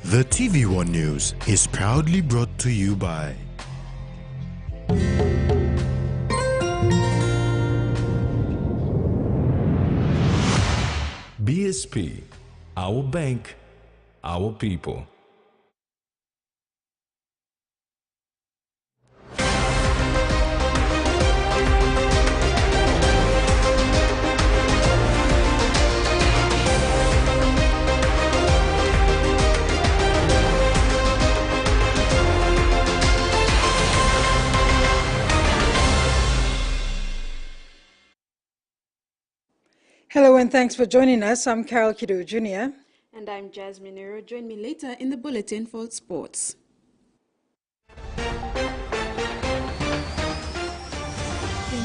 The TVWAN News is proudly brought to you by BSP, our bank, our people. Hello and thanks for joining us. I'm Carol Kido Jr. And I'm Jasmine Nero. Join me later in the Bulletin for Sports. In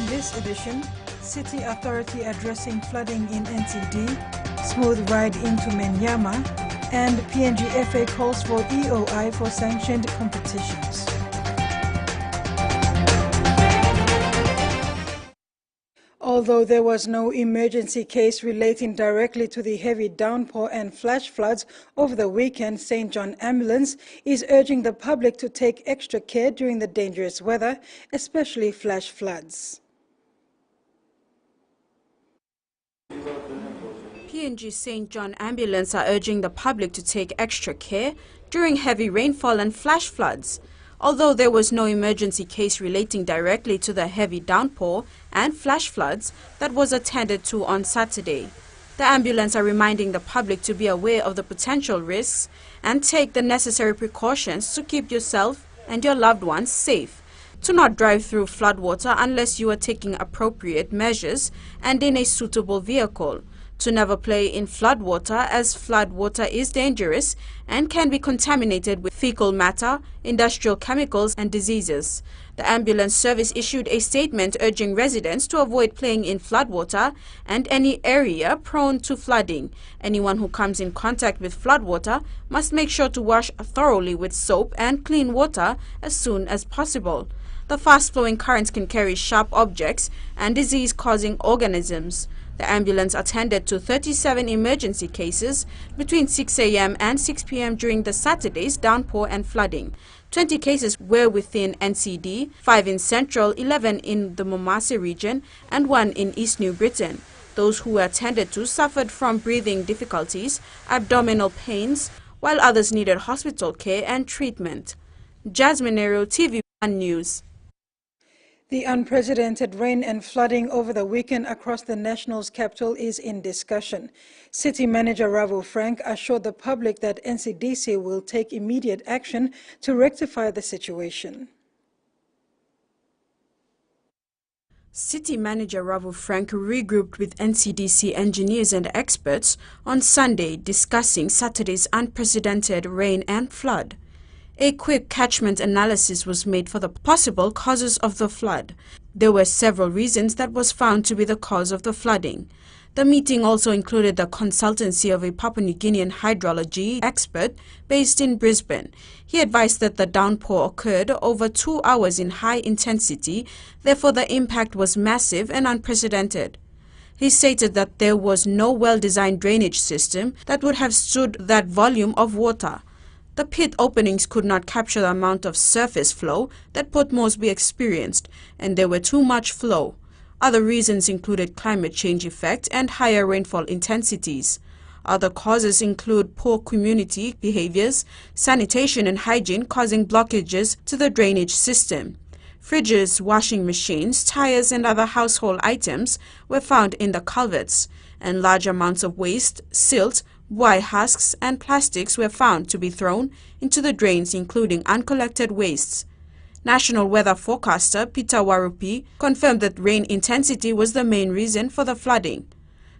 this edition, City Authority addressing flooding in NCD, smooth ride into Menyama, and PNG FA calls for EOI for sanctioned competitions. Although there was no emergency case relating directly to the heavy downpour and flash floods over the weekend, St. John Ambulance is urging the public to take extra care during the dangerous weather, especially flash floods. PNG St. John Ambulance are urging the public to take extra care during heavy rainfall and flash floods. Although there was no emergency case relating directly to the heavy downpour and flash floods that was attended to on Saturday, the ambulance are reminding the public to be aware of the potential risks and take the necessary precautions to keep yourself and your loved ones safe, to not drive through floodwater unless you are taking appropriate measures and in a suitable vehicle, to never play in floodwater as floodwater is dangerous and can be contaminated with fecal matter, industrial chemicals and diseases. The ambulance service issued a statement urging residents to avoid playing in floodwater and any area prone to flooding. Anyone who comes in contact with floodwater must make sure to wash thoroughly with soap and clean water as soon as possible. The fast-flowing currents can carry sharp objects and disease-causing organisms. The ambulance attended to 37 emergency cases between 6 a.m. and 6 p.m. during the Saturday's downpour and flooding. 20 cases were within NCD, 5 in Central, 11 in the Momase region, and 1 in East New Britain. Those who were attended to suffered from breathing difficulties, abdominal pains, while others needed hospital care and treatment. Jasmine Nero, TVWAN News. The unprecedented rain and flooding over the weekend across the national's capital is in discussion. City Manager Ravu Frank assured the public that NCDC will take immediate action to rectify the situation. City Manager Ravu Frank regrouped with NCDC engineers and experts on Sunday discussing Saturday's unprecedented rain and flood. A quick catchment analysis was made for the possible causes of the flood. There were several reasons that was found to be the cause of the flooding. The meeting also included the consultancy of a Papua New Guinean hydrology expert based in Brisbane. He advised that the downpour occurred over 2 hours in high intensity, therefore the impact was massive and unprecedented. He stated that there was no well-designed drainage system that would have stood that volume of water. The pit openings could not capture the amount of surface flow that Port Moresby experienced, and there were too much flow. Other reasons included climate change effect and higher rainfall intensities. Other causes include poor community behaviors, sanitation and hygiene causing blockages to the drainage system. Fridges, washing machines, tires and other household items were found in the culverts, and large amounts of waste, silt, wire husks and plastics were found to be thrown into the drains, including uncollected wastes. National weather forecaster Peter Warupi confirmed that rain intensity was the main reason for the flooding.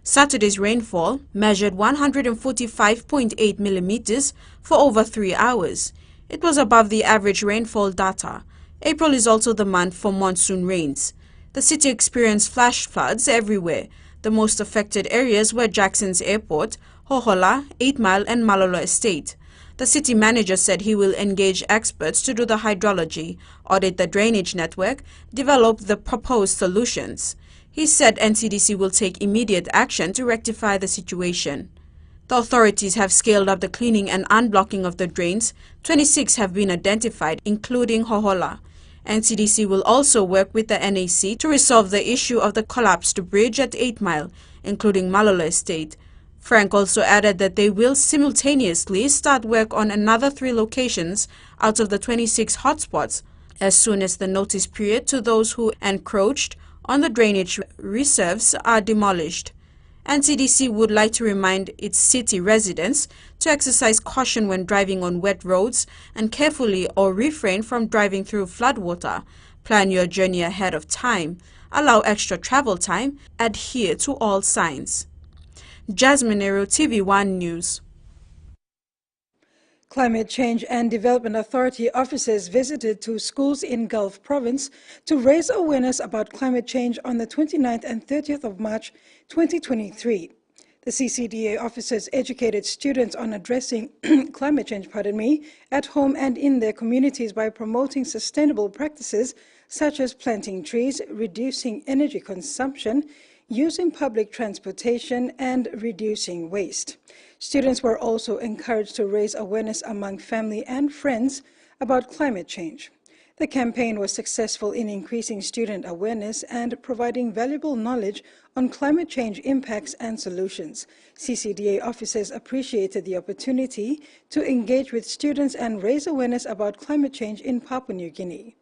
Saturday's rainfall measured 145.8 millimeters for over 3 hours. It was above the average rainfall data. April is also the month for monsoon rains. The city experienced flash floods everywhere. The most affected areas were Jackson's Airport, Hohola, 8 Mile and Malolo Estate. The city manager said he will engage experts to do the hydrology, audit the drainage network, develop the proposed solutions. He said NCDC will take immediate action to rectify the situation. The authorities have scaled up the cleaning and unblocking of the drains. 26 have been identified, including Hohola. NCDC will also work with the NAC to resolve the issue of the collapsed bridge at 8 Mile, including Malolo Estate. Frank also added that they will simultaneously start work on another 3 locations out of the 26 hotspots as soon as the notice period to those who encroached on the drainage reserves are demolished. NCDC would like to remind its city residents to exercise caution when driving on wet roads and carefully or refrain from driving through floodwater. Plan your journey ahead of time. Allow extra travel time. Adhere to all signs. Jasmine Nero, TVWAN News. Climate Change and Development Authority officers visited 2 schools in Gulf Province to raise awareness about climate change on the 29th and 30th of March 2023. The CCDA officers educated students on addressing climate change, at home and in their communities by promoting sustainable practices such as planting trees, reducing energy consumption, using public transportation, and reducing waste. Students were also encouraged to raise awareness among family and friends about climate change. The campaign was successful in increasing student awareness and providing valuable knowledge on climate change impacts and solutions. CCDA officers appreciated the opportunity to engage with students and raise awareness about climate change in Papua New Guinea.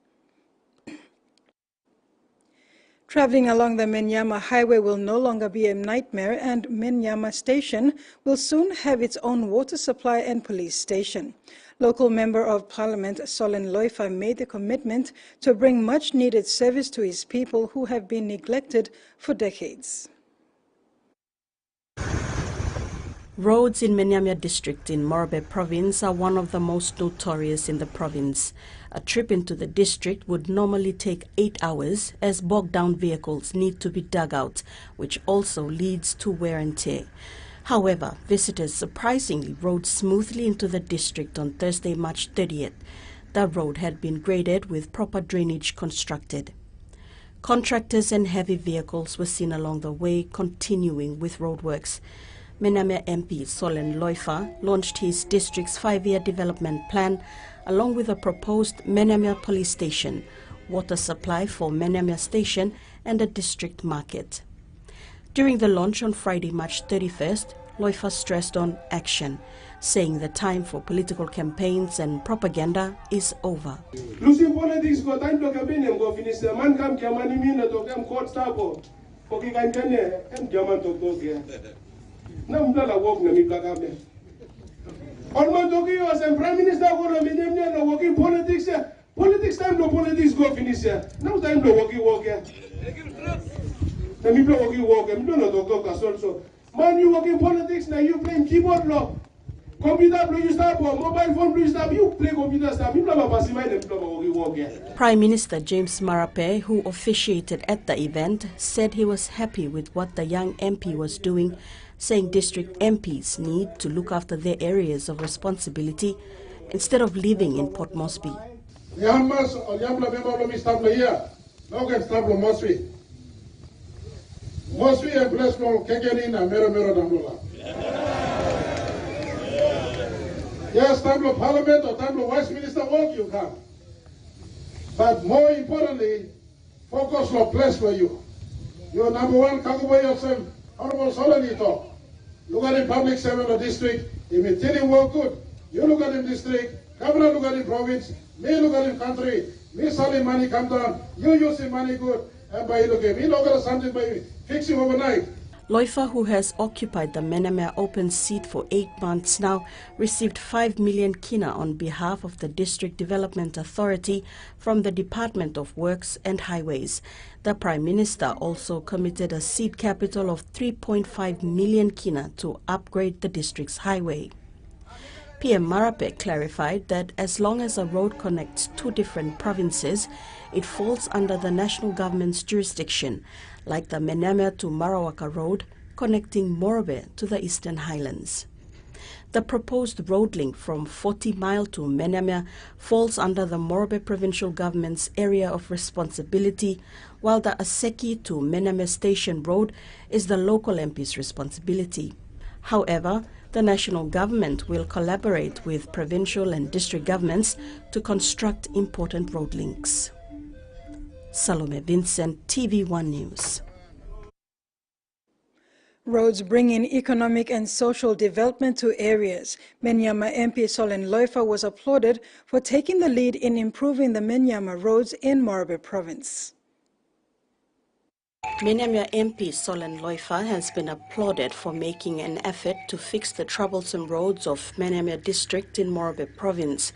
Traveling along the Menyama Highway will no longer be a nightmare, and Menyama Station will soon have its own water supply and police station. Local Member of Parliament Solen Loifa made the commitment to bring much-needed service to his people who have been neglected for decades. Roads in Menyama district in Morobe province are one of the most notorious in the province. A trip into the district would normally take 8 hours as bogged-down vehicles need to be dug out, which also leads to wear and tear. However, visitors surprisingly rode smoothly into the district on Thursday, March 30th. The road had been graded with proper drainage constructed. Contractors and heavy vehicles were seen along the way, continuing with roadworks. Menyama MP Solen Loifa launched his district's 5-year development plan along with a proposed Menyama police station, water supply for Menyama station and a district market. During the launch on Friday, March 31st, Loifa stressed on action, saying the time for political campaigns and propaganda is over. Losing politics go time to campaign and go finish the man come Germany mina to come court stabo. Poki kan kene em German to go here. Na mdala walk na mi plaka me. Alman toki was a prime minister go na mi na working politics. Politics time no politics go finish here. Now time to work here. Na mi plaka work. Mi don't know to go so. Man you working politics now you playing keyboard law. Computer play stop or mobile phone play stop. You play computer stop. You never pass my name to work here. Prime Minister James Marape, who officiated at the event, said he was happy with what the young MP was doing, saying district MPs need to look after their areas of responsibility instead of living in Port Moresby. Yes, time of Parliament or time of Vice Minister work you can. But more importantly, focus on place for you. Your number one, Kakubo yourself, Honorable Solanito. Look at the public servant of the district. If you tell him work good, you look at the district, governor look at the province, me look at the country, me selling money come down, you using money good, and by look at me look at something by fixing overnight. Loifa, who has occupied the Menyama open seat for 8 months now, received 5 million kina on behalf of the District Development Authority from the Department of Works and Highways. The Prime Minister also committed a seed capital of 3.5 million kina to upgrade the district's highway. PM Marape clarified that as long as a road connects 2 different provinces, it falls under the national government's jurisdiction, like the Menyama to Marawaka Road connecting Morobe to the Eastern Highlands. The proposed road link from 40 Mile to Menyama falls under the Morobe provincial government's area of responsibility, while the Aseki to Menyama Station Road is the local MP's responsibility. However, The national government will collaborate with provincial and district governments to construct important road links. Salome Vincent, TV1 News. Roads bring in economic and social development to areas. Menyama MP Solen Loifa was applauded for taking the lead in improving the Menyama roads in Morobe province. Menyama MP Solen Loifa has been applauded for making an effort to fix the troublesome roads of Menyama district in Morobe province.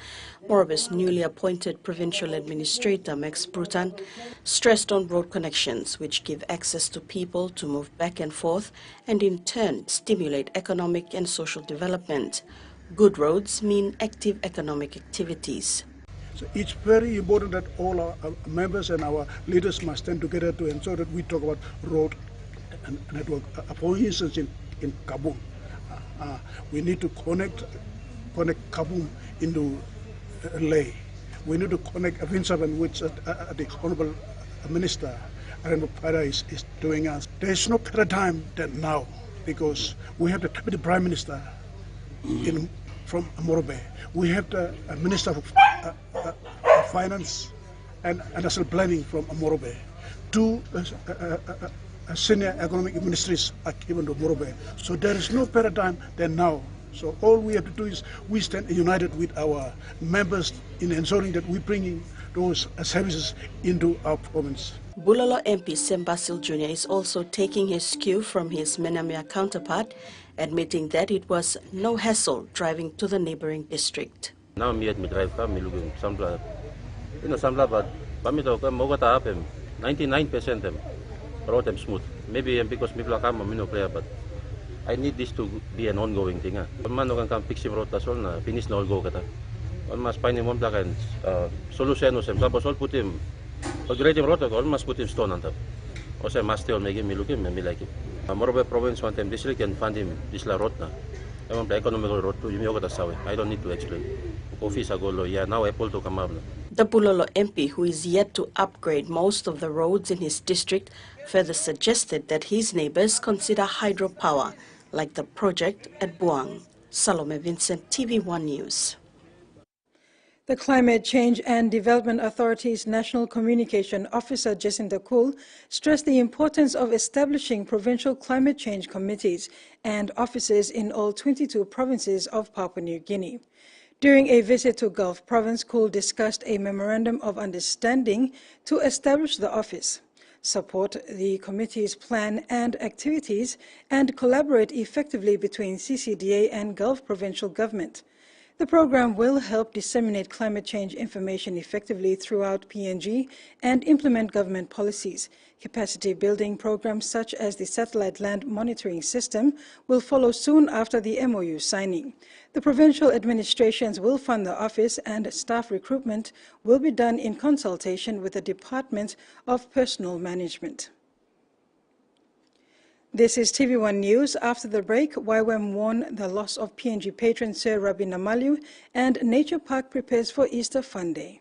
Morobe's newly appointed provincial administrator, Max Brutan, stressed on road connections which give access to people to move back and forth and in turn stimulate economic and social development. Good roads mean active economic activities. So it's very important that all our members and our leaders must stand together to ensure that we talk about road and network. For instance, in Kabum, we need to connect Kabum into Leh. We need to connect Avinsavan, which the Honorable Minister Arendo Pada is doing us. There is no better time than now because we have the Deputy Prime Minister from Morobe. We have the Minister of Finance and National Planning from Morobe. Two senior economic ministries are given to Morobe. So there is no better time than now. So all we have to do is we stand united with our members in ensuring that we bring in those services into our province. Bulolo MP Sembasil Jr. is also taking his cue from his Menyama counterpart, admitting that it was no hassle driving to the neighboring district. Now me drive car, me looking samla, but pamito ka mo kata apem 99% them road them smooth. Maybe because me plaka mo no clear, but I need this to be an ongoing thing. Man no kan fix road ta sol na finish na all go kata. On mas pain mo plaka and solution no sem tapos all put him. Pag ready road all must put him stone on top. O say must still make me looking me like it. Morobe province one time district can fund him this la road na. I want the economical road to you I don't need to explain. Office ago, yeah, now Apple to come up. The Bulolo MP, who is yet to upgrade most of the roads in his district, further suggested that his neighbors consider hydropower, like the project at Buang. Salome Vincent, TV1 News. The Climate Change and Development Authority's National Communication Officer, Jacinta Kool, stressed the importance of establishing provincial climate change committees and offices in all 22 provinces of Papua New Guinea. During a visit to Gulf Province, Kool discussed a memorandum of understanding to establish the office, support the committee's plan and activities, and collaborate effectively between CCDA and Gulf Provincial Government. The program will help disseminate climate change information effectively throughout PNG and implement government policies. Capacity building programs such as the Satellite Land Monitoring System will follow soon after the MOU signing. The provincial administrations will fund the office and staff recruitment will be done in consultation with the Department of Personnel Management. This is TV1 News. After the break, YWAM mourn the loss of PNG patron Sir Rabi Namaliu, and Nature Park prepares for Easter Fun Day.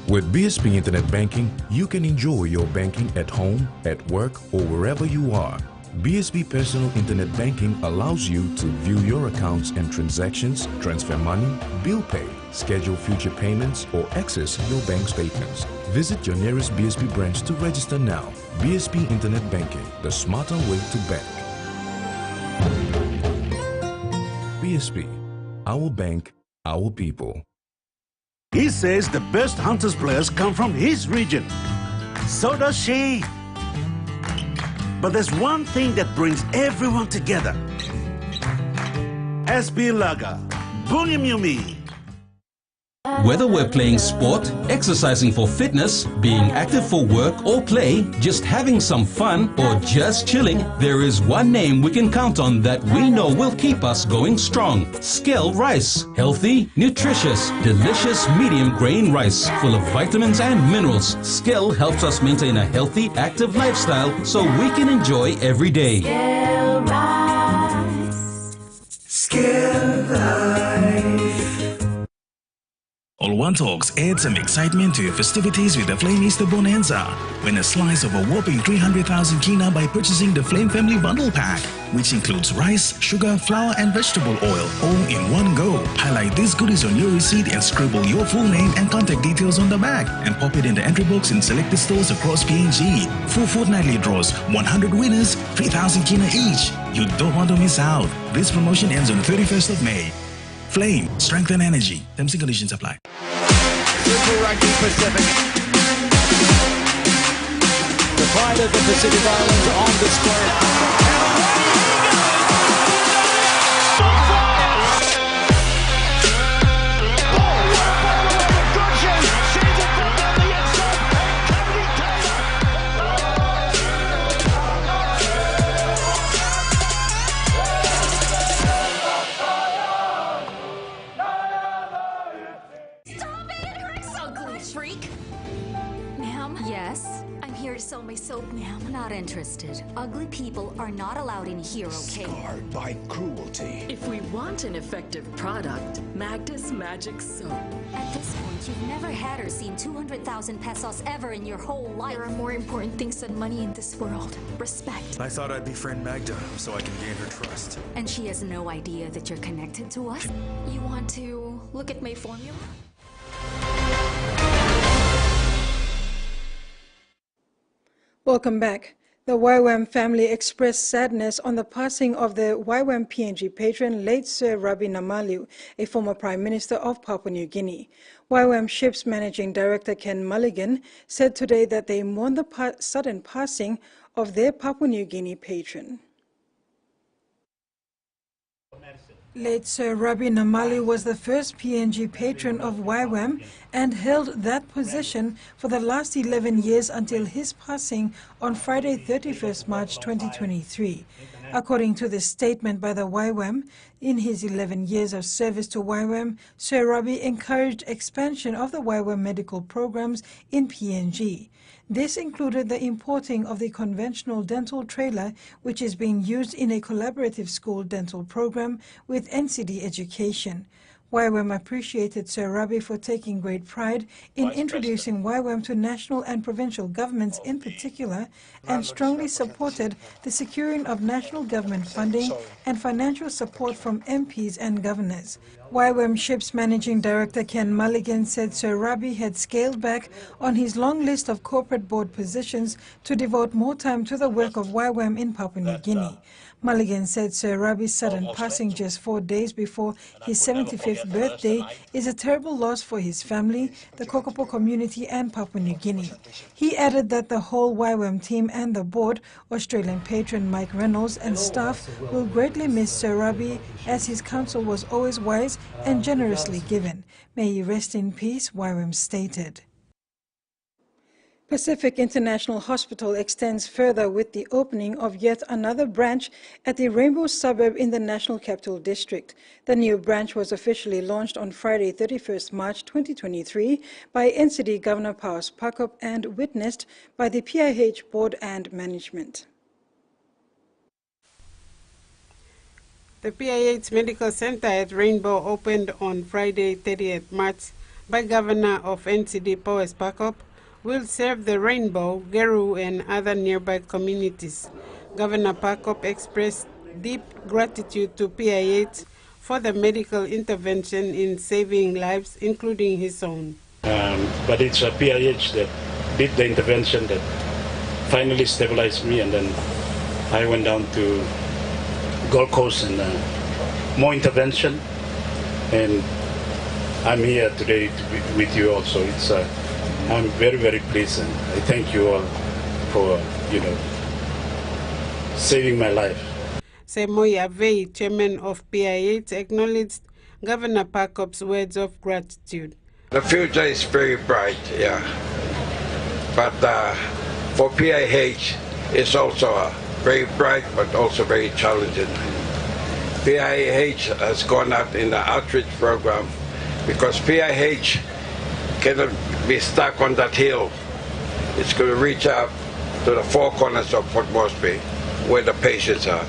With BSP Internet Banking, you can enjoy your banking at home, at work, or wherever you are. BSP Personal Internet Banking allows you to view your accounts and transactions, transfer money, bill pay, schedule future payments, or access your bank statements. Visit your nearest BSP branch to register now. BSP Internet Banking, the smarter way to bank. BSP, our bank, our people. He says the best Hunters players come from his region. So does she. But there's one thing that brings everyone together. SB Laga, Bunyamyumi. Whether we're playing sport, exercising for fitness, being active for work or play, just having some fun, or just chilling, there is one name we can count on that we know will keep us going strong. Skell Rice. Healthy, nutritious, delicious medium grain rice full of vitamins and minerals. Skell helps us maintain a healthy, active lifestyle so we can enjoy every day. Skell Rice. Skell Life. Always TVWAN Talks add some excitement to your festivities with the Flame Easter Bonanza. Win a slice of a whopping 300,000 kina by purchasing the Flame Family Bundle Pack, which includes rice, sugar, flour and vegetable oil, all in one go. Highlight these goodies on your receipt and scribble your full name and contact details on the back and pop it in the entry box in selected stores across PNG. 4 fortnightly draws, 100 winners, 3,000 kina each. You don't want to miss out. This promotion ends on the 31st of May. Flame, strength and energy. Terms and conditions apply. Super Rugby Pacific. The pride of the Pacific Islands on display. Yes? I'm here to sell my soap, ma'am. Not interested. Ugly people are not allowed in here, okay? Scarred by cruelty. If we want an effective product, Magda's Magic Soap. At this point, you've never had or seen 200,000 pesos ever in your whole life. There are more important things than money in this world. Respect. I thought I'd befriend Magda so I can gain her trust. And she has no idea that you're connected to us? You want to look at my formula? Welcome back. The YWAM family expressed sadness on the passing of the YWAM PNG patron, late Sir Rabi Namalu, a former Prime Minister of Papua New Guinea. YWAM Ship's Managing Director Ken Mulligan said today that they mourn the sudden passing of their Papua New Guinea patron. Late Sir Rabi Namalu was the first PNG patron of YWAM and held that position for the last 11 years until his passing on Friday, 31st March 2023. According to the statement by the YWAM, in his 11 years of service to YWAM, Sir Rabi encouraged expansion of the YWAM medical programs in PNG. This included the importing of the conventional dental trailer, which is being used in a collaborative school dental program with NCD Education. YWAM appreciated Sir Rabi for taking great pride in introducing YWAM to national and provincial governments in particular, and strongly supported the securing of national government funding and financial support from MPs and governors. YWAM Ship's Managing Director Ken Mulligan said Sir Rabi had scaled back on his long list of corporate board positions to devote more time to the work of YWAM in Papua New Guinea. Mulligan said Sir Rabi's sudden passing just 4 days before his 75th birthday is a terrible loss for his family, the Kokopo community and Papua New Guinea. He added that the whole YWAM team and the board, Australian patron Mike Reynolds and staff will greatly miss Sir Rabi, as his counsel was always wise and generously given. May he rest in peace, YWAM stated. Pacific International Hospital extends further with the opening of yet another branch at the Rainbow suburb in the National Capital District. The new branch was officially launched on Friday, 31st March 2023 by NCD Governor Paus Pakop and witnessed by the PIH board and management. The PIH Medical Center at Rainbow opened on Friday, 30th March by Governor of NCD Paus Pakop, will serve the Rainbow, Geru, and other nearby communities. Governor Pakop expressed deep gratitude to PIH for the medical intervention in saving lives, including his own. But it's a PIH that did the intervention that finally stabilized me, and then I went down to Gold Coast and more intervention, and I'm here today to be with you also. I'm very, very pleased, and I thank you all for, saving my life. Semoy Avei, chairman of PIH, acknowledged Governor Pakop's words of gratitude. The future is very bright, yeah. But for PIH, it's also very bright, but also very challenging. PIH has gone out in the outreach program because PIH cannot be stuck on that hill. It's going to reach out to the four corners of Port Moresby, where the patients are.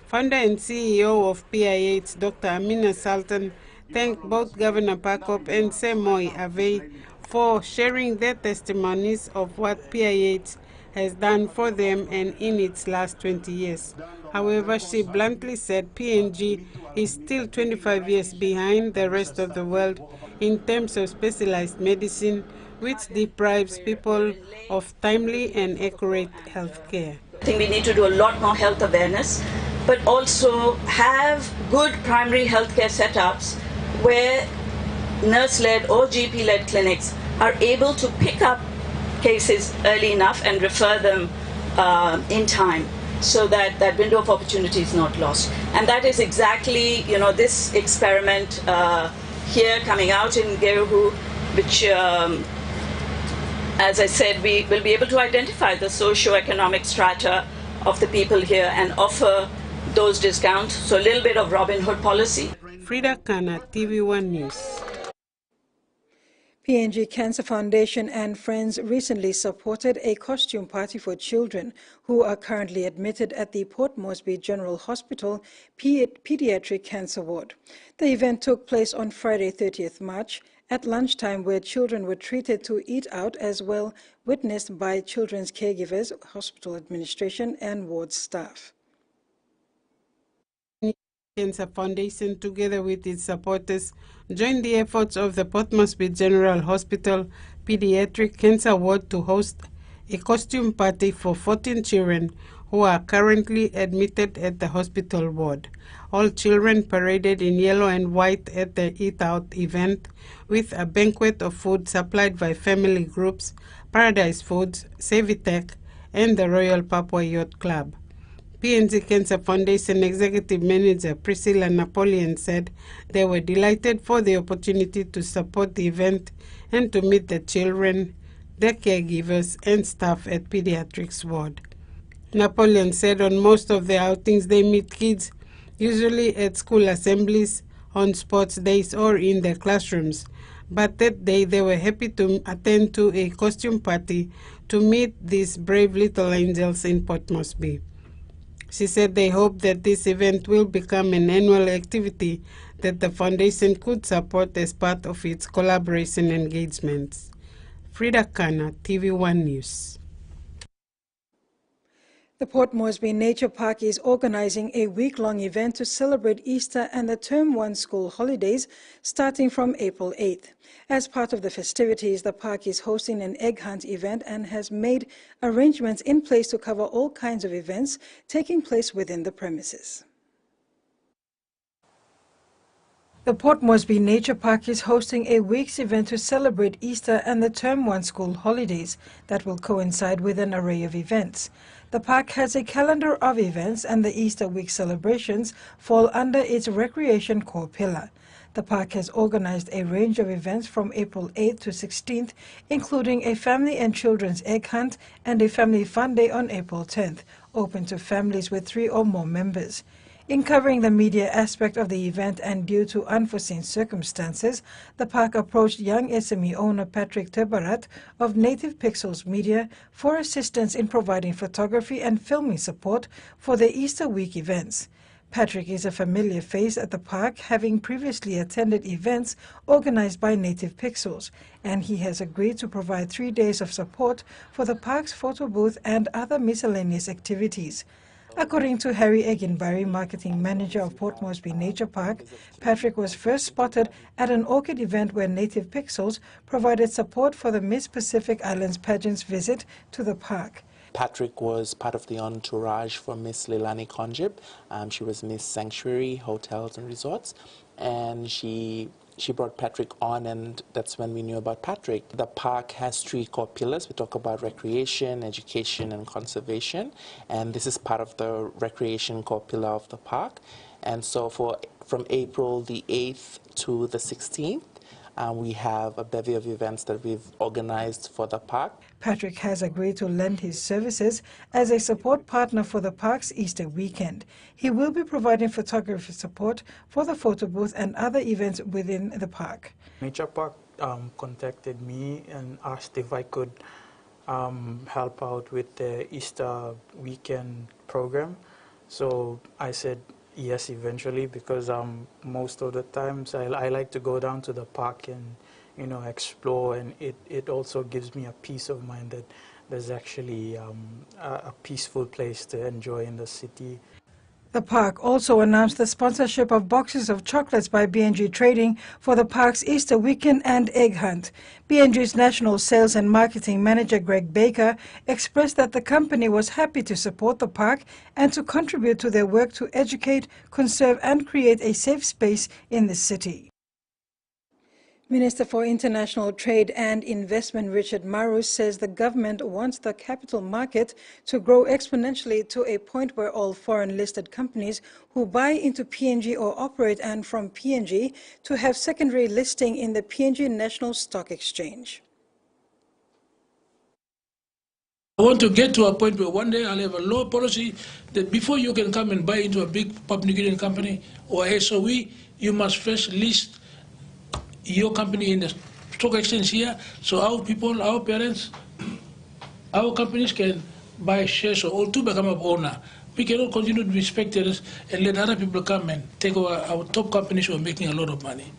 Founder and CEO of PIH, Dr. Amina Sultan, thank both Governor Pakop and Semoy Avey for sharing their testimonies of what PIH has done for them and in its last 20 years. However, she bluntly said PNG is still 25 years behind the rest of the world in terms of specialized medicine, which deprives people of timely and accurate health care. I think we need to do a lot more health awareness, but also have good primary healthcare setups where nurse-led or GP-led clinics are able to pick up cases early enough and refer them in time, so that that window of opportunity is not lost. And that is exactly, this experiment here coming out in Geruhu, which, as I said, we will be able to identify the socio-economic strata of the people here and offer those discounts. So a little bit of Robin Hood policy. Frida Kana, TVWAN News. PNG Cancer Foundation and friends recently supported a costume party for children who are currently admitted at the Port Moresby General Hospital Pediatric Cancer Ward. The event took place on Friday, 30th March, at lunchtime, where children were treated to eat out as well, witnessed by children's caregivers, hospital administration, and ward staff. Cancer Foundation, together with its supporters, joined the efforts of the Port Moresby General Hospital Pediatric Cancer Ward to host a costume party for 14 children who are currently admitted at the hospital ward. All children paraded in yellow and white at the Eat Out event, with a banquet of food supplied by family groups, Paradise Foods, Savitech, and the Royal Papua Yacht Club. PNG Cancer Foundation Executive Manager Priscilla Napoleon said they were delighted for the opportunity to support the event and to meet the children, their caregivers, and staff at Pediatrics Ward. Napoleon said on most of the outings they meet kids, usually at school assemblies, on sports days, or in their classrooms. But that day they were happy to attend to a costume party to meet these brave little angels in Port Moresby. She said they hope that this event will become an annual activity that the foundation could support as part of its collaboration engagements. Frida Kana, TV1 News. The Port Moresby Nature Park is organizing a week-long event to celebrate Easter and the Term 1 school holidays starting from April 8th. As part of the festivities, the park is hosting an egg hunt event and has made arrangements in place to cover all kinds of events taking place within the premises. The Port Moresby Nature Park is hosting a week's event to celebrate Easter and the Term 1 school holidays that will coincide with an array of events. The park has a calendar of events, and the Easter week celebrations fall under its recreation core pillar. The park has organized a range of events from April 8th to 16th, including a family and children's egg hunt and a family fun day on April 10th, open to families with 3 or more members. In covering the media aspect of the event and due to unforeseen circumstances, the park approached young SME owner Patrick Tebarat of Native Pixels Media for assistance in providing photography and filming support for the Easter week events. Patrick is a familiar face at the park, having previously attended events organized by Native Pixels, and he has agreed to provide 3 days of support for the park's photo booth and other miscellaneous activities. According to Harry Eginbarry, marketing manager of Port Moresby Nature Park, Patrick was first spotted at an orchid event where Native Pixels provided support for the Miss Pacific Islands pageant's visit to the park. Patrick was part of the entourage for Miss Leilani Conjib. She was Miss Sanctuary Hotels and Resorts, and she brought Patrick on, and that's when we knew about Patrick. The park has 3 core pillars. We talk about recreation, education, and conservation, and this is part of the recreation core pillar of the park. And so from April the 8th to the 16th, we have a bevy of events that we've organized for the park. Patrick has agreed to lend his services as a support partner for the park's Easter weekend. He will be providing photography support for the photo booth and other events within the park. Nature Park contacted me and asked if I could help out with the Easter weekend program. So I said yes, eventually, because most of the times I like to go down to the park and, you know, explore, and it also gives me a peace of mind that there's actually a peaceful place to enjoy in the city. The park also announced the sponsorship of boxes of chocolates by PNG Trading for the park's Easter weekend and egg hunt. PNG's National Sales and Marketing Manager Greg Baker expressed that the company was happy to support the park and to contribute to their work to educate, conserve and create a safe space in the city. Minister for International Trade and Investment Richard Marus says the government wants the capital market to grow exponentially to a point where all foreign listed companies who buy into PNG or operate and from PNG to have secondary listing in the PNG National Stock Exchange. I want to get to a point where one day I'll have a law policy that before you can come and buy into a big Papua New Guinean company or SOE, you must first list your company in the stock exchange here, so our people, our parents, our companies can buy shares or all to become an owner. We cannot continue to be spectators and let other people come and take over our top companies who are making a lot of money.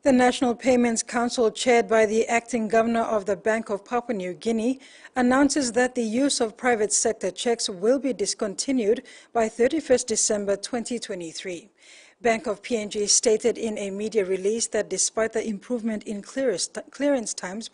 The National Payments Council, chaired by the acting governor of the Bank of Papua New Guinea, announces that the use of private sector checks will be discontinued by 31st December 2023. Bank of PNG stated in a media release that despite the improvement in clearance times,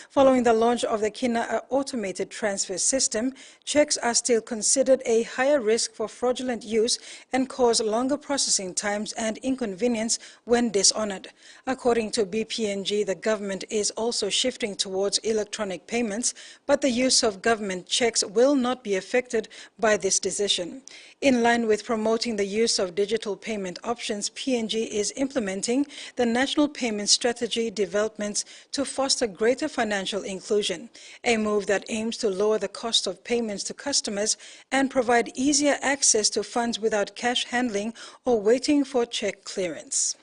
following the launch of the Kina automated transfer system, checks are still considered a higher risk for fraudulent use and cause longer processing times and inconvenience when dishonored. According to BPNG, the government is also shifting towards electronic payments, but the use of government checks will not be affected by this decision. In line with promoting the use of digital payment options, PNG is implementing the National Payment Strategy developments to foster greater financial inclusion, a move that aims to lower the cost of payments to customers and provide easier access to funds without cash handling or waiting for check clearance.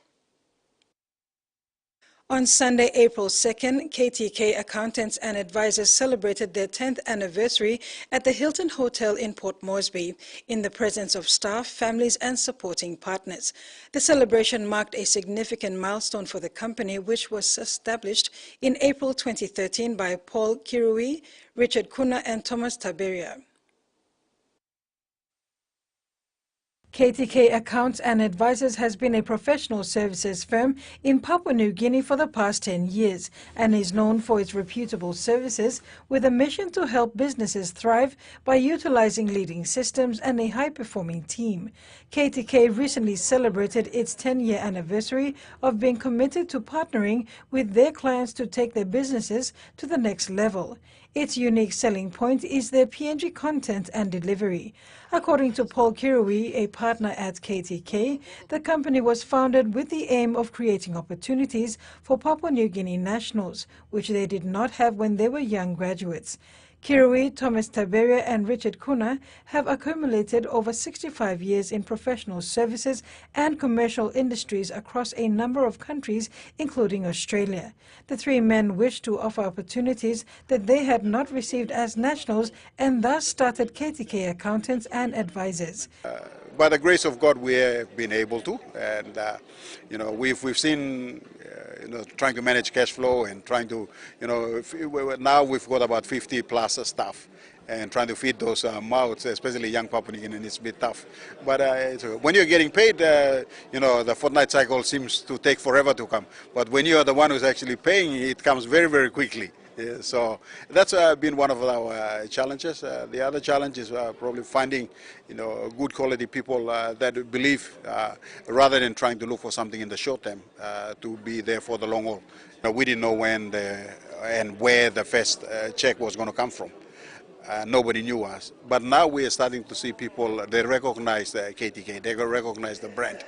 On Sunday, April 2nd, KTK accountants and advisors celebrated their 10th anniversary at the Hilton Hotel in Port Moresby in the presence of staff, families and supporting partners. The celebration marked a significant milestone for the company, which was established in April 2013 by Paul Kirui, Richard Kuna and Thomas Taberia. KTK Accounts and Advisors has been a professional services firm in Papua New Guinea for the past 10 years and is known for its reputable services with a mission to help businesses thrive by utilizing leading systems and a high-performing team. KTK recently celebrated its 10-year anniversary of being committed to partnering with their clients to take their businesses to the next level. Its unique selling point is their PNG content and delivery. According to Paul Kirui, a partner at KTK, the company was founded with the aim of creating opportunities for Papua New Guinea nationals, which they did not have when they were young graduates. Kirui, Thomas Taberia and Richard Kuna have accumulated over 65 years in professional services and commercial industries across a number of countries, including Australia. The three men wish to offer opportunities that they had not received as nationals and thus started KTK Accountants and Advisors. By the grace of God, we have been able to, and we've seen, trying to manage cash flow and trying to, now we've got about 50 plus staff, and trying to feed those mouths, especially young Papua New Guinean, it's a bit tough. But when you're getting paid, the fortnight cycle seems to take forever to come. But when you are the one who's actually paying, it comes very, very quickly. Yeah, so that's been one of our challenges. The other challenge is probably finding, good quality people that believe, rather than trying to look for something in the short term, to be there for the long haul. We didn't know when and where the first check was going to come from. Nobody knew us. But now we are starting to see people, they recognize the KTK, they recognize the brand.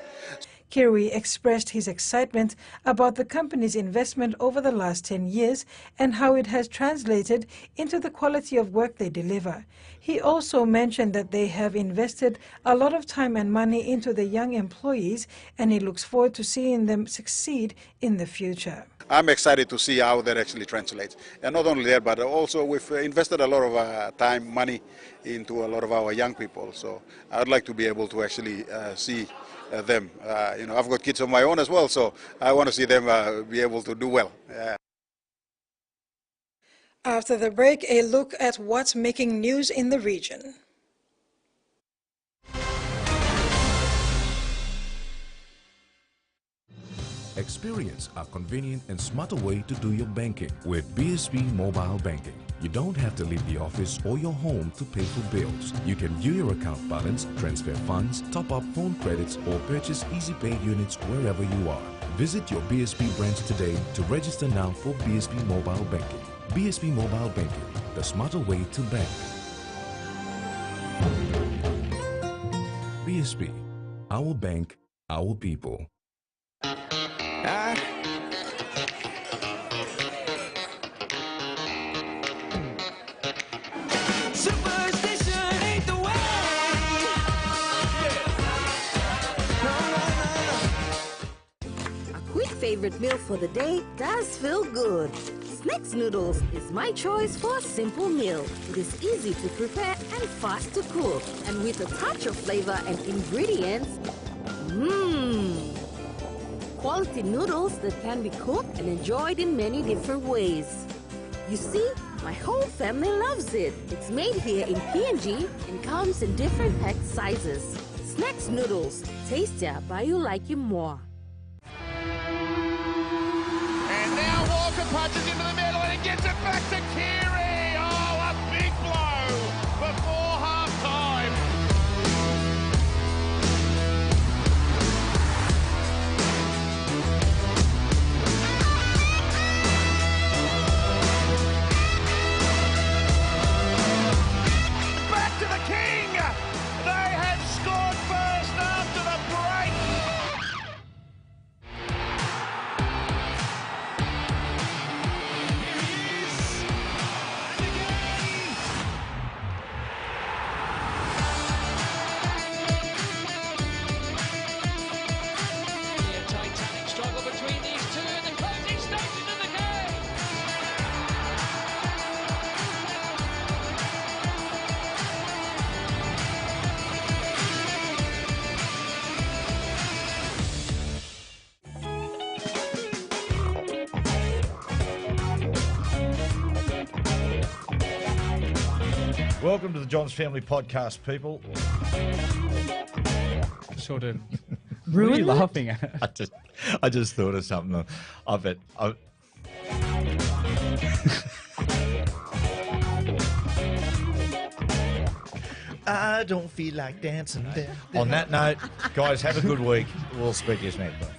Kirui expressed his excitement about the company's investment over the last 10 years and how it has translated into the quality of work they deliver. He also mentioned that they have invested a lot of time and money into the young employees, and he looks forward to seeing them succeed in the future. I'm excited to see how that actually translates. And not only that, but also we've invested a lot of time, money into a lot of our young people. So I'd like to be able to actually see them. I've got kids of my own as well, so I want to see them be able to do well. After the break, a look at what's making news in the region. Experience a convenient and smarter way to do your banking with BSB Mobile Banking. You don't have to leave the office or your home to pay for bills. You can view your account balance, transfer funds, top up phone credits, or purchase Easy Pay units wherever you are. Visit your BSB branch today to register now for BSB Mobile Banking. BSB Mobile Banking, the smarter way to bank. BSB, our bank, our people. Superstition ain't the way. A quick favorite meal for the day does feel good. Snacks noodles is my choice for a simple meal. It is easy to prepare and fast to cook, and with a touch of flavor and ingredients, quality noodles that can be cooked and enjoyed in many different ways. You see, my whole family loves it. It's made here in PNG and comes in different pack sizes. Snacks noodles, tastier but you like it more. And now Walker punches into the middle and it gets it back to Kiri. Oh, a big blow before half-time. Back to the king. They had scored first after the break. Titanic struggle between these two in the closing stages of the game. Welcome to the Johns Family Podcast, people. Sort of. What are you laughing at? I just thought of something. I don't feel like dancing. On that note, guys, have a good week. We'll speak to you next time.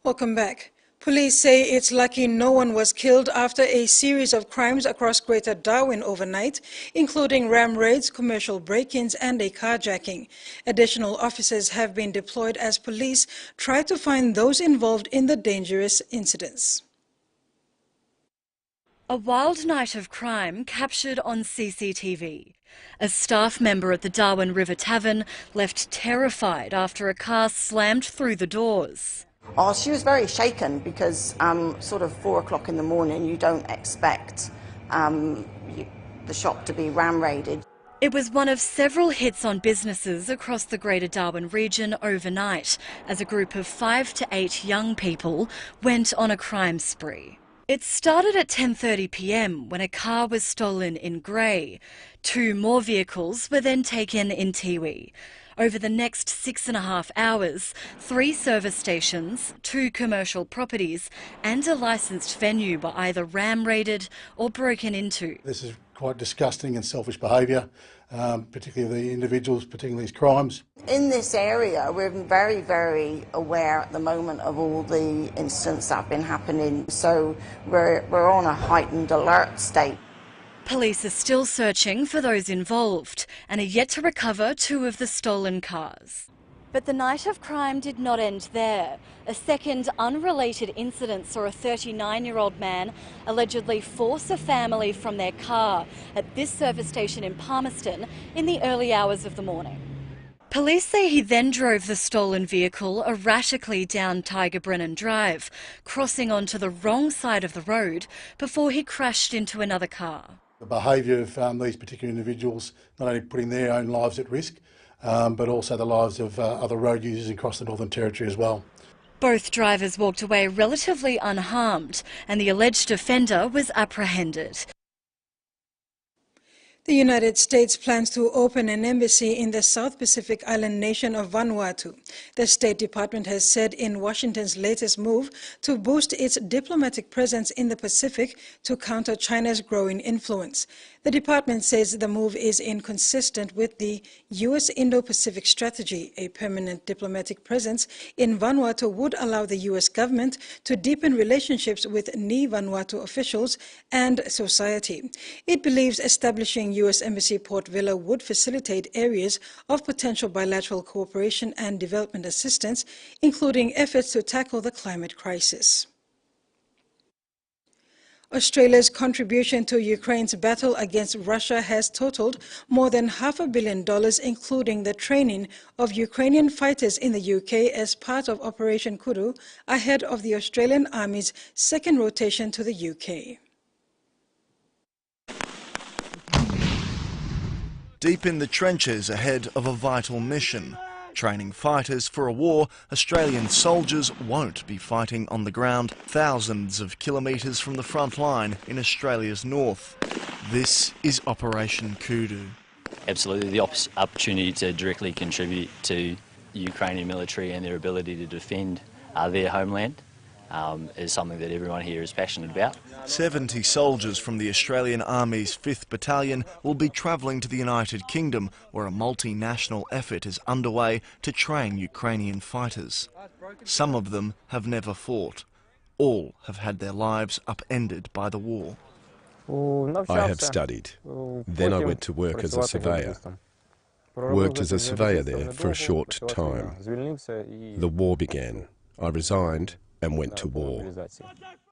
Welcome back. Police say it's lucky no one was killed after a series of crimes across Greater Darwin overnight, including ram raids, commercial break-ins and a carjacking. Additional officers have been deployed as police try to find those involved in the dangerous incidents. A wild night of crime captured on CCTV. A staff member at the Darwin River Tavern left terrified after a car slammed through the doors. Oh, she was very shaken because sort of 4 o'clock in the morning, you don't expect the shop to be ram raided. It was one of several hits on businesses across the Greater Darwin region overnight as a group of 5 to 8 young people went on a crime spree. It started at 10:30 p.m. when a car was stolen in Grey. 2 more vehicles were then taken in Tiwi. Over the next 6.5 hours, 3 service stations, 2 commercial properties and a licensed venue were either ram-raided or broken into. This is quite disgusting and selfish behaviour, particularly the individuals, particularly these crimes. In this area, we're very, very aware at the moment of all the incidents that have been happening, so we're on a heightened alert state. Police are still searching for those involved and are yet to recover 2 of the stolen cars. But the night of crime did not end there. A second unrelated incident saw a 39-year-old man allegedly force a family from their car at this service station in Palmerston in the early hours of the morning. Police say he then drove the stolen vehicle erratically down Tiger Brennan Drive, crossing onto the wrong side of the road before he crashed into another car. The behaviour of these particular individuals, not only putting their own lives at risk, but also the lives of other road users across the Northern Territory as well. Both drivers walked away relatively unharmed, and the alleged offender was apprehended. The United States plans to open an embassy in the South Pacific island nation of Vanuatu. The State Department has said in Washington's latest move to boost its diplomatic presence in the Pacific to counter China's growing influence. The department says the move is inconsistent with the U.S. Indo-Pacific strategy. A permanent diplomatic presence in Vanuatu would allow the U.S. government to deepen relationships with Ni Vanuatu officials and society. It believes establishing U.S. Embassy Port Vila would facilitate areas of potential bilateral cooperation and development assistance, including efforts to tackle the climate crisis. Australia's contribution to Ukraine's battle against Russia has totaled more than $500 million, including the training of Ukrainian fighters in the UK as part of Operation Kuru, ahead of the Australian Army's second rotation to the UK. Deep in the trenches ahead of a vital mission. Training fighters for a war Australian soldiers won't be fighting on the ground thousands of kilometres from the front line in Australia's north. This is Operation Kudu. Absolutely, the opportunity to directly contribute to the Ukrainian military and their ability to defend their homeland is something that everyone here is passionate about. 70 soldiers from the Australian Army's 5th Battalion will be travelling to the United Kingdom, where a multinational effort is underway to train Ukrainian fighters. Some of them have never fought. All have had their lives upended by the war. I have studied. Then I went to work as a surveyor. Worked as a surveyor there for a short time. The war began. I resigned and went to war.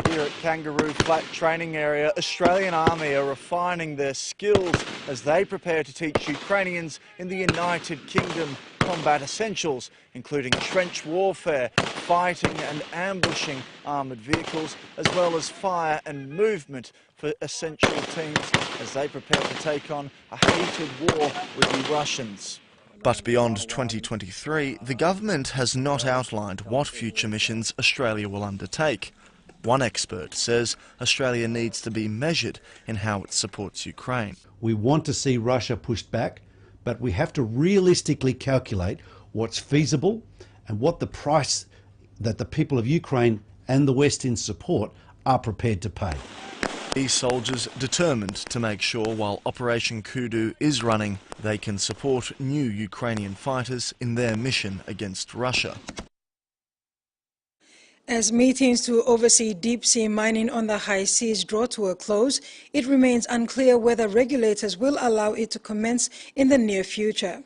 Here at Kangaroo Flat Training Area, Australian Army are refining their skills as they prepare to teach Ukrainians in the United Kingdom combat essentials, including trench warfare, fighting and ambushing armoured vehicles, as well as fire and movement for essential teams as they prepare to take on a heated war with the Russians. But beyond 2023, the government has not outlined what future missions Australia will undertake. One expert says Australia needs to be measured in how it supports Ukraine. We want to see Russia pushed back, but we have to realistically calculate what's feasible and what the price that the people of Ukraine and the West in support are prepared to pay. These soldiers determined to make sure while Operation Kudu is running, they can support new Ukrainian fighters in their mission against Russia. As meetings to oversee deep-sea mining on the high seas draw to a close, it remains unclear whether regulators will allow it to commence in the near future.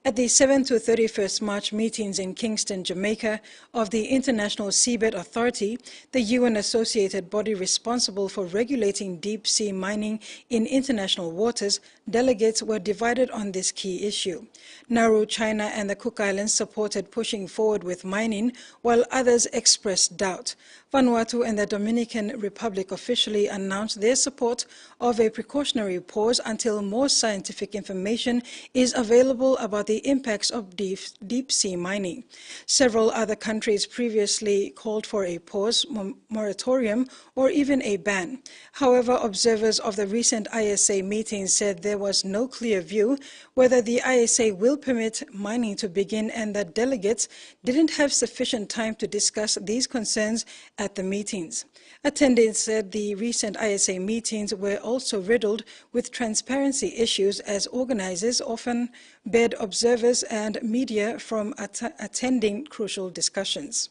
At the 7th to 31st March meetings in Kingston, Jamaica, of the International Seabed Authority, the UN-associated body responsible for regulating deep-sea mining in international waters, delegates were divided on this key issue. Nauru, China, and the Cook Islands supported pushing forward with mining, while others expressed doubt. Vanuatu and the Dominican Republic officially announced their support of a precautionary pause until more scientific information is available about the impacts of deep-sea mining. Several other countries previously called for a pause, moratorium, or even a ban. However, observers of the recent ISA meetings said there was no clear view whether the ISA will permit mining to begin, and that delegates didn't have sufficient time to discuss these concerns at the meetings. Attendees said the recent ISA meetings were also riddled with transparency issues, as organizers often barred observers and media from attending crucial discussions.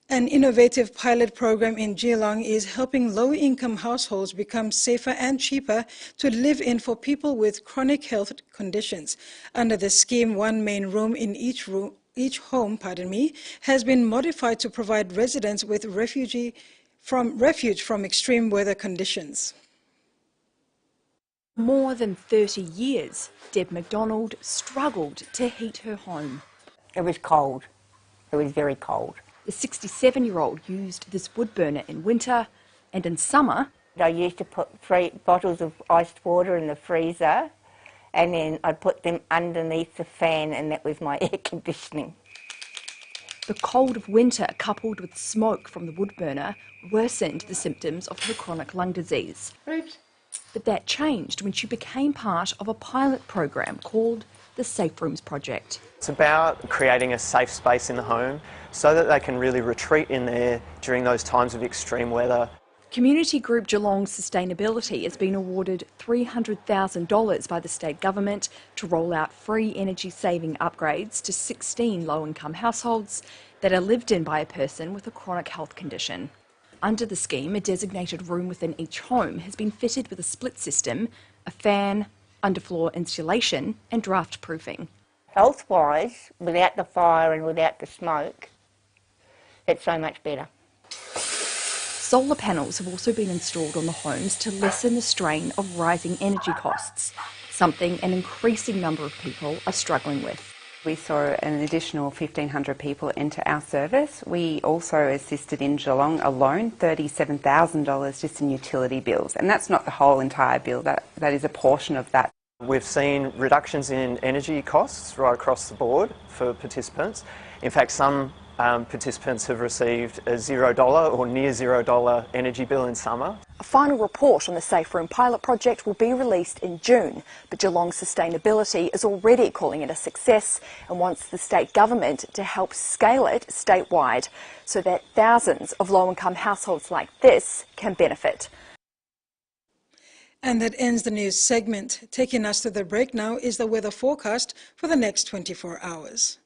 An innovative pilot program in Geelong is helping low-income households become safer and cheaper to live in for people with chronic health conditions. Under the scheme, one main room in each home has been modified to provide residents with refuge from extreme weather conditions. More than 30 years, Deb McDonald struggled to heat her home. It was cold. It was very cold. The 67-year-old used this wood burner in winter, and in summer... I used to put 3 bottles of iced water in the freezer, and then I'd put them underneath the fan, and that was my air conditioning. The cold of winter, coupled with smoke from the wood burner, worsened the symptoms of her chronic lung disease. Oops. But that changed when she became part of a pilot program called the Safe Rooms Project. It's about creating a safe space in the home so that they can really retreat in there during those times of extreme weather. Community Group Geelong Sustainability has been awarded $300,000 by the state government to roll out free energy-saving upgrades to 16 low-income households that are lived in by a person with a chronic health condition. Under the scheme, a designated room within each home has been fitted with a split system, a fan, underfloor insulation and draft proofing. Health-wise, without the fire and without the smoke, it's so much better. Solar panels have also been installed on the homes to lessen the strain of rising energy costs, something an increasing number of people are struggling with. We saw an additional 1,500 people enter our service. We also assisted in Geelong alone $37,000 just in utility bills, and that's not the whole entire bill, that is a portion of that. We've seen reductions in energy costs right across the board for participants. In fact, some participants have received a $0 or near $0 energy bill in summer. A final report on the Safe Room pilot project will be released in June, but Geelong Sustainability is already calling it a success and wants the state government to help scale it statewide so that thousands of low-income households like this can benefit. And that ends the news segment. Taking us to the break now is the weather forecast for the next 24 hours.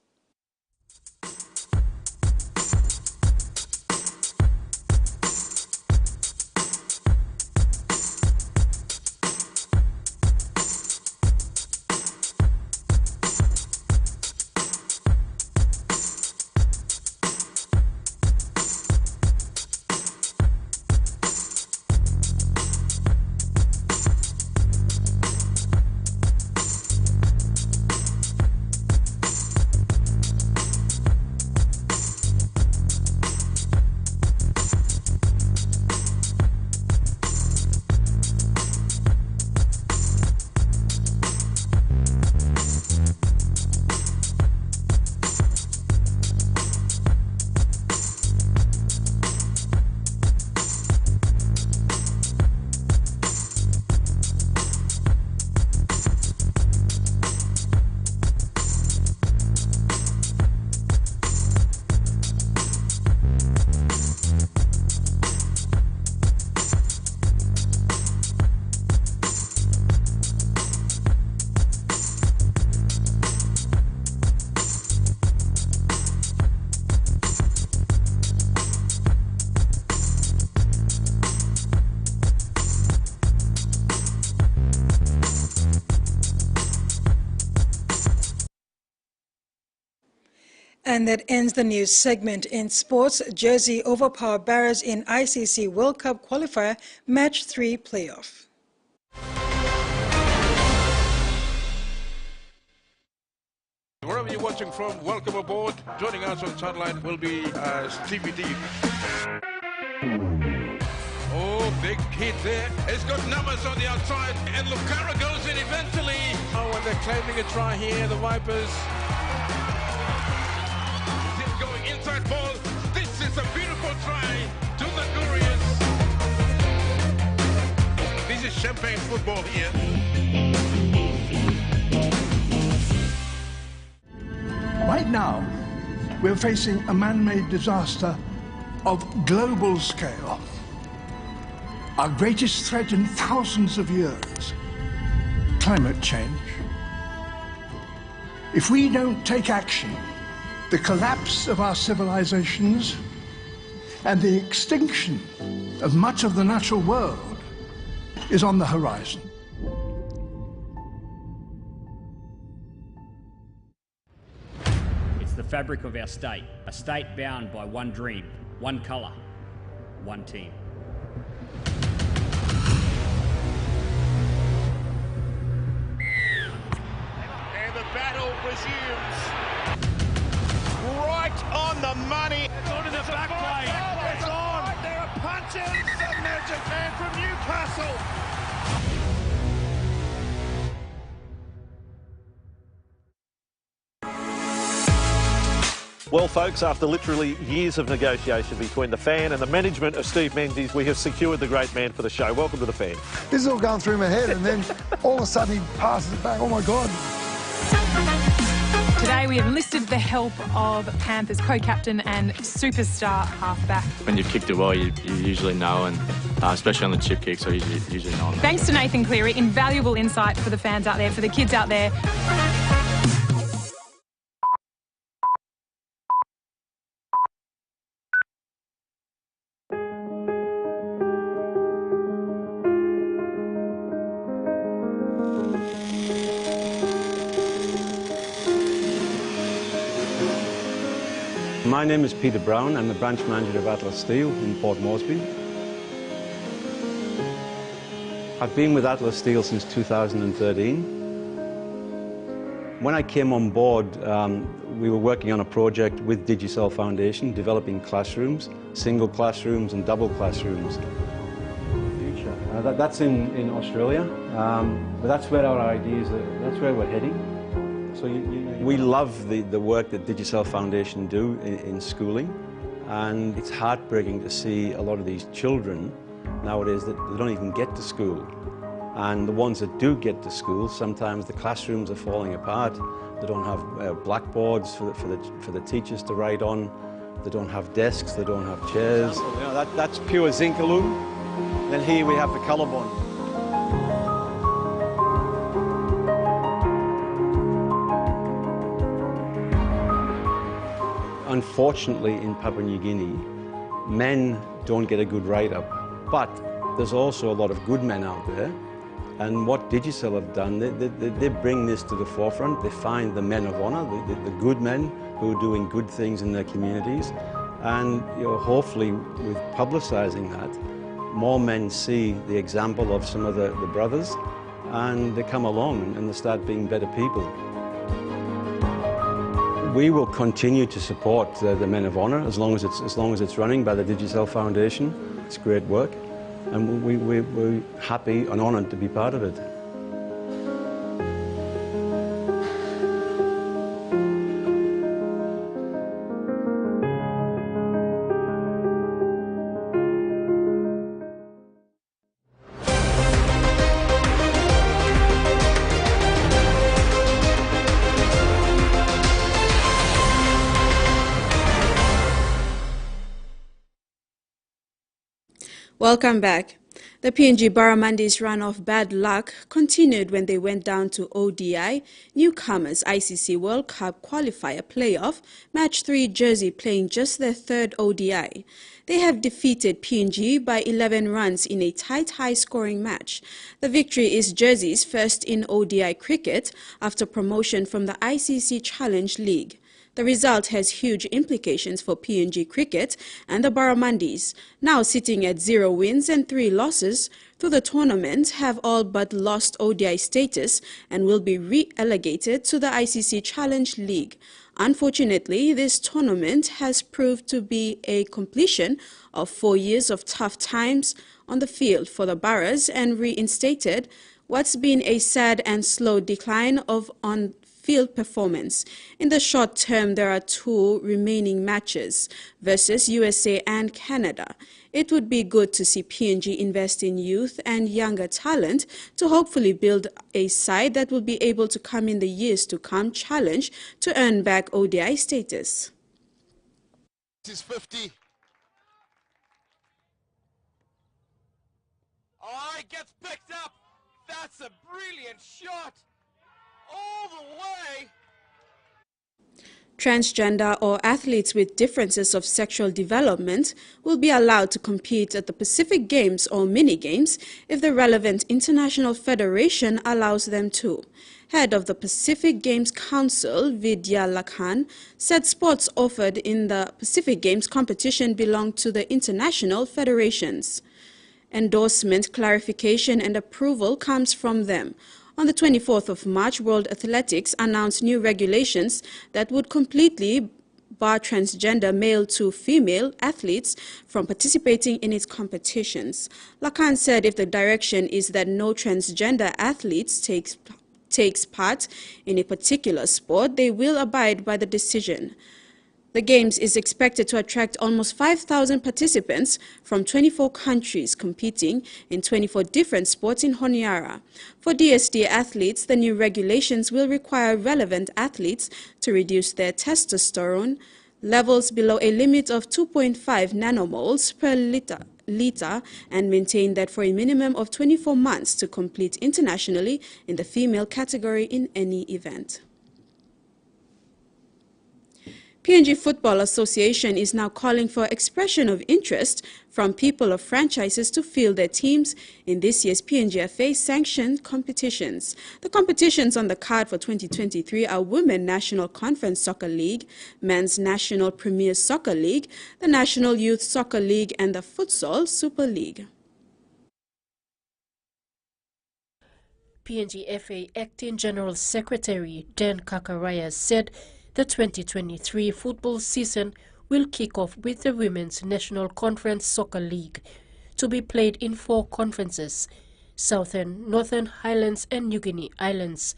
And that ends the news segment. In sports, Jersey overpower Barras in ICC World Cup qualifier match 3 playoff. Wherever you're watching from, welcome aboard. Joining us on satellite will be Stevie D. Oh, big hit there. It's got numbers on the outside, and Lucara goes in eventually. Oh, and they're claiming a try here, the Vipers. Going inside ball. This is a beautiful try to the Gurians. This is champagne football here. Right now, we're facing a man-made disaster of global scale. Our greatest threat in thousands of years, climate change. If we don't take action, the collapse of our civilizations and the extinction of much of the natural world is on the horizon. It's the fabric of our state, a state bound by one dream, one colour, one team. resumes. Right on the money. It's on in the back plane. It's on. There are punches. The Magic Man from Newcastle. Well, folks, after literally years of negotiation between the Fan and the management of Steve Menzies, we have secured the great man for the show. Welcome to the Fan. This is all going through my head, and then all of a sudden he passes it back. Oh, my God. Today we have enlisted the help of Panthers co-captain and superstar halfback. When you've kicked it well, you usually know, and especially on the chip kicks, I usually know. Thanks to Nathan Cleary, invaluable insight for the fans out there, for the kids out there. My name is Peter Brown. I'm the branch manager of Atlas Steel in Port Moresby. I've been with Atlas Steel since 2013. When I came on board, we were working on a project with Digicel Foundation, developing classrooms, single classrooms and double classrooms. That's in Australia, but that's where our ideas are, that's where we're heading. So we love the work that Digicel Foundation do in schooling, and it's heartbreaking to see a lot of these children nowadays that they don't even get to school. And the ones that do get to school, sometimes the classrooms are falling apart. They don't have blackboards for the teachers to write on. They don't have desks, they don't have chairs. You know, that's pure Zinkaloo. Then here we have the colorbond. Unfortunately, in Papua New Guinea, men don't get a good write-up, but there's also a lot of good men out there. And what Digicel have done, they bring this to the forefront. They find the men of honour, the good men who are doing good things in their communities. And hopefully, with publicising that, more men see the example of some of the brothers, and they come along and they start being better people. We will continue to support the Men of Honour as long as it's running by the Digicel Foundation. It's great work, and we're happy and honoured to be part of it. Welcome back. The PNG Barramundis' run of bad luck continued when they went down to ODI, newcomers ICC World Cup qualifier playoff, match 3 Jersey playing just their third ODI. They have defeated PNG by 11 runs in a tight high-scoring match. The victory is Jersey's first in ODI cricket after promotion from the ICC Challenge League. The result has huge implications for PNG cricket and the Barramundis, now sitting at 0 wins and 3 losses through the tournament, have all but lost ODI status and will be relegated to the ICC Challenge League. Unfortunately, this tournament has proved to be a completion of 4 years of tough times on the field for the Barras and reinstated what's been a sad and slow decline of on-field performance. In the short term, there are 2 remaining matches versus USA and Canada. It would be good to see PNG invest in youth and younger talent to hopefully build a side that will be able to come in the years to come challenge to earn back ODI status. This is 50. Oh, it gets picked up. That's a brilliant shot. All the way. Transgender or athletes with differences of sexual development will be allowed to compete at the Pacific Games or mini-games if the relevant international federation allows them to. Head of the Pacific Games Council, Vidya Lakhan, said sports offered in the Pacific Games competition belong to the international federations. Endorsement, clarification and approval comes from them. On the 24th of March, World Athletics announced new regulations that would completely bar transgender male to female athletes from participating in its competitions. Lacan said if the direction is that no transgender athletes takes part in a particular sport, they will abide by the decision. The Games is expected to attract almost 5,000 participants from 24 countries competing in 24 different sports in Honiara. For DSD athletes, the new regulations will require relevant athletes to reduce their testosterone levels below a limit of 2.5 nanomoles per liter and maintain that for a minimum of 24 months to compete internationally in the female category in any event. PNG Football Association is now calling for expression of interest from people of franchises to field their teams in this year's PNGFA sanctioned competitions. The competitions on the card for 2023 are Women National Conference Soccer League, Men's National Premier Soccer League, the National Youth Soccer League, and the Futsal Super League. PNGFA Acting General Secretary Dan Kakaraya said the 2023 football season will kick off with the Women's National Conference Soccer League, to be played in 4 conferences: Southern, Northern, Highlands and New Guinea Islands.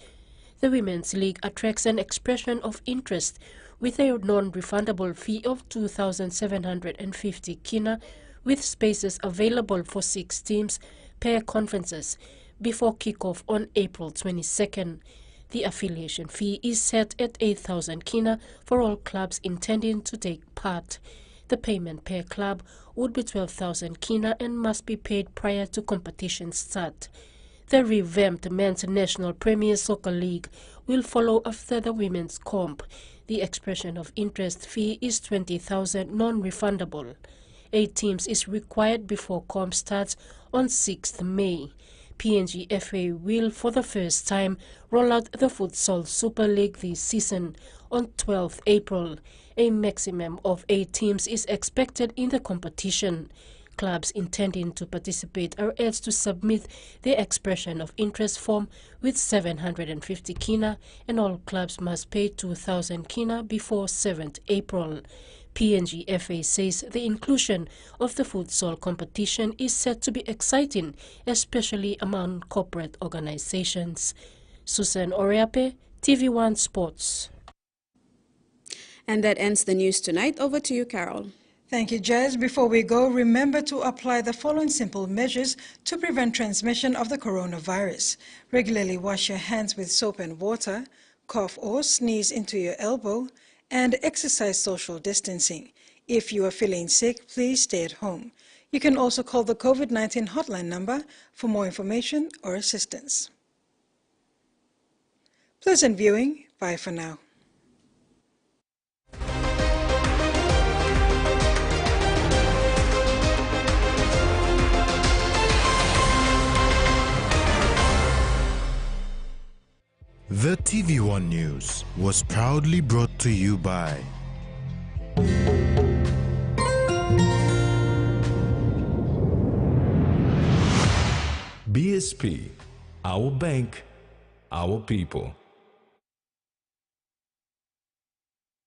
The Women's League attracts an expression of interest with a non-refundable fee of 2,750 kina, with spaces available for 6 teams per conferences before kick-off on April 22nd. The affiliation fee is set at 8,000 kina for all clubs intending to take part. The payment per club would be 12,000 kina and must be paid prior to competition start. The revamped Men's National Premier Soccer League will follow after the Women's Comp. The expression of interest fee is 20,000 non-refundable. 8 teams is required before Comp starts on 6th May. PNGFA will for the first time roll out the Futsal Super League this season on 12th April. A maximum of 8 teams is expected in the competition. Clubs intending to participate are urged to submit their expression of interest form with 750 kina, and all clubs must pay 2,000 kina before 7th April. PNGFA says the inclusion of the futsal competition is set to be exciting, especially among corporate organizations. Susan Oriape, TVWAN Sports. And that ends the news tonight. Over to you, Carol. Thank you, Jazz. Before we go, remember to apply the following simple measures to prevent transmission of the coronavirus. Regularly wash your hands with soap and water, cough or sneeze into your elbow, and exercise social distancing. If you are feeling sick, please stay at home. You can also call the COVID-19 hotline number for more information or assistance. Pleasant viewing. Bye for now. The TVWAN News was proudly brought to you by BSP, our bank, our people.